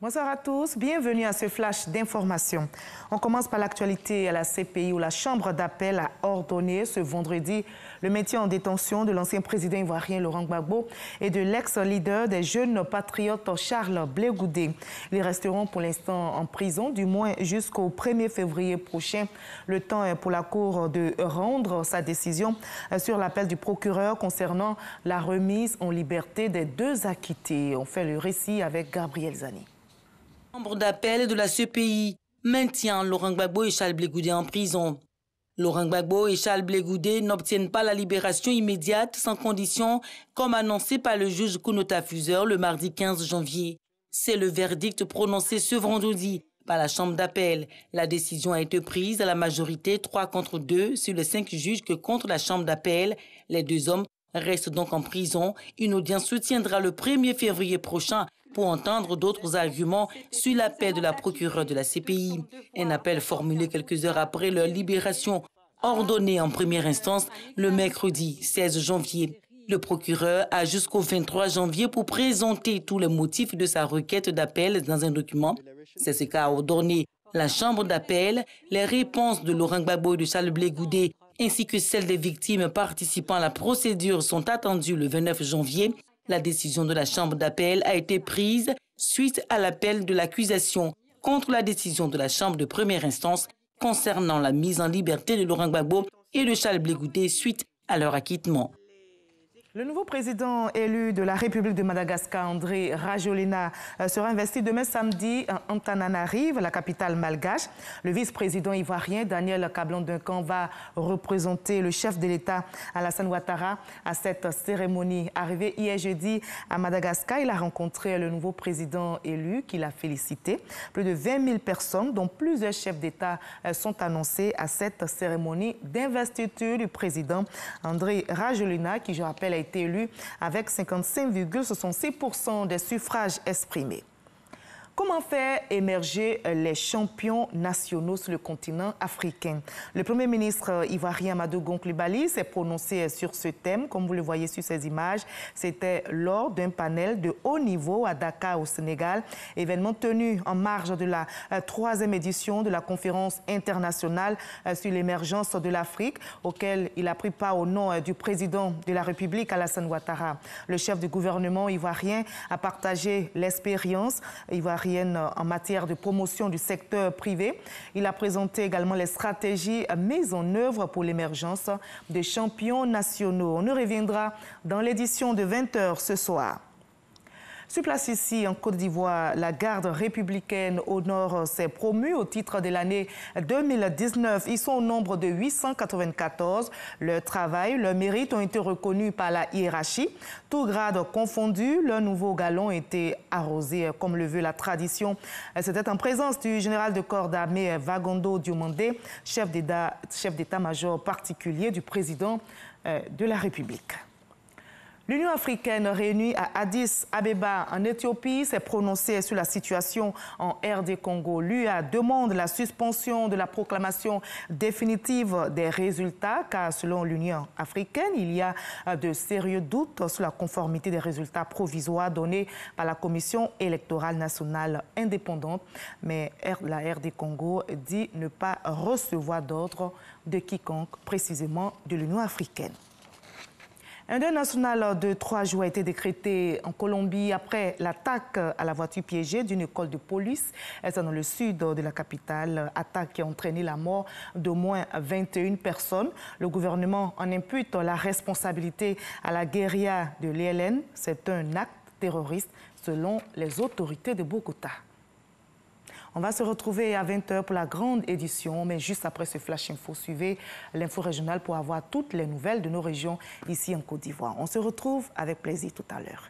Bonsoir à tous, bienvenue à ce flash d'information. On commence par l'actualité à la CPI où la Chambre d'appel a ordonné ce vendredi le maintien en détention de l'ancien président ivoirien Laurent Gbagbo et de l'ex-leader des jeunes patriotes Charles Blé Goudé. Ils resteront pour l'instant en prison, du moins jusqu'au 1er février prochain. Le temps est pour la Cour de rendre sa décision sur l'appel du procureur concernant la remise en liberté des deux acquittés. On fait le récit avec Gabriel Zani. Chambre d'appel de la CPI maintient Laurent Gbagbo et Charles Blé Goudé en prison. Laurent Gbagbo et Charles Blé Goudé n'obtiennent pas la libération immédiate sans condition, comme annoncé par le juge Kounota Fuseur le mardi 15 janvier. C'est le verdict prononcé ce vendredi par la Chambre d'appel. La décision a été prise à la majorité 3 contre 2 sur les 5 juges que contre la Chambre d'appel. Les deux hommes restent donc en prison. Une audience se tiendra le 1er février prochain pour entendre d'autres arguments sur l'appel de la procureure de la CPI. Un appel formulé quelques heures après leur libération, ordonnée en première instance le mercredi 16 janvier. Le procureur a jusqu'au 23 janvier pour présenter tous les motifs de sa requête d'appel dans un document. C'est ce qu'a ordonné la Chambre d'appel. Les réponses de Laurent Gbagbo et de Charles Blé Goudé ainsi que celles des victimes participant à la procédure sont attendues le 29 janvier. La décision de la Chambre d'appel a été prise suite à l'appel de l'accusation contre la décision de la Chambre de première instance concernant la mise en liberté de Laurent Gbagbo et de Charles Blé Goudé suite à leur acquittement. Le nouveau président élu de la République de Madagascar, André Rajoelina, sera investi demain samedi à Antananarive, la capitale malgache. Le vice-président ivoirien, Daniel Kablan-Duncan, va représenter le chef de l'État, Alassane Ouattara, à cette cérémonie. Arrivé hier jeudi à Madagascar, il a rencontré le nouveau président élu, qui l'a félicité. Plus de 20 000 personnes, dont plusieurs chefs d'État, sont annoncés à cette cérémonie d'investiture du président André Rajoelina, qui, je rappelle, a été élu avec 55,66% des suffrages exprimés. Comment faire émerger les champions nationaux sur le continent africain? Le Premier ministre ivoirien Amadou Gon Coulibaly s'est prononcé sur ce thème, comme vous le voyez sur ces images. C'était lors d'un panel de haut niveau à Dakar, au Sénégal, événement tenu en marge de la 3e édition de la conférence internationale sur l'émergence de l'Afrique, auquel il a pris part au nom du président de la République, Alassane Ouattara. Le chef du gouvernement ivoirien a partagé l'expérience ivoirienne en matière de promotion du secteur privé. Il a présenté également les stratégies mises en œuvre pour l'émergence des champions nationaux. On y reviendra dans l'édition de 20 h ce soir. Sur place ici, en Côte d'Ivoire, la garde républicaine au nord s'est promue au titre de l'année 2019. Ils sont au nombre de 894. Leur travail, leurs mérites ont été reconnus par la hiérarchie. Tout grade confondu, leur nouveau galon a été arrosé comme le veut la tradition. C'était en présence du général de corps d'armée Vagondo Diomandé, chef d'état-major particulier du président de la République. L'Union africaine réunie à Addis Abeba en Éthiopie s'est prononcée sur la situation en RD Congo. L'UA demande la suspension de la proclamation définitive des résultats car selon l'Union africaine, il y a de sérieux doutes sur la conformité des résultats provisoires donnés par la Commission électorale nationale indépendante. Mais la RD Congo dit ne pas recevoir d'ordre de quiconque, précisément de l'Union africaine. Un deuil national de 3 jours a été décrété en Colombie après l'attaque à la voiture piégée d'une école de police. C'est dans le sud de la capitale, attaque qui a entraîné la mort d'au moins 21 personnes. Le gouvernement en impute la responsabilité à la guérilla de l'ELN. C'est un acte terroriste selon les autorités de Bogota. On va se retrouver à 20 h pour la grande édition, mais juste après ce Flash Info, suivez l'info régionale pour avoir toutes les nouvelles de nos régions ici en Côte d'Ivoire. On se retrouve avec plaisir tout à l'heure.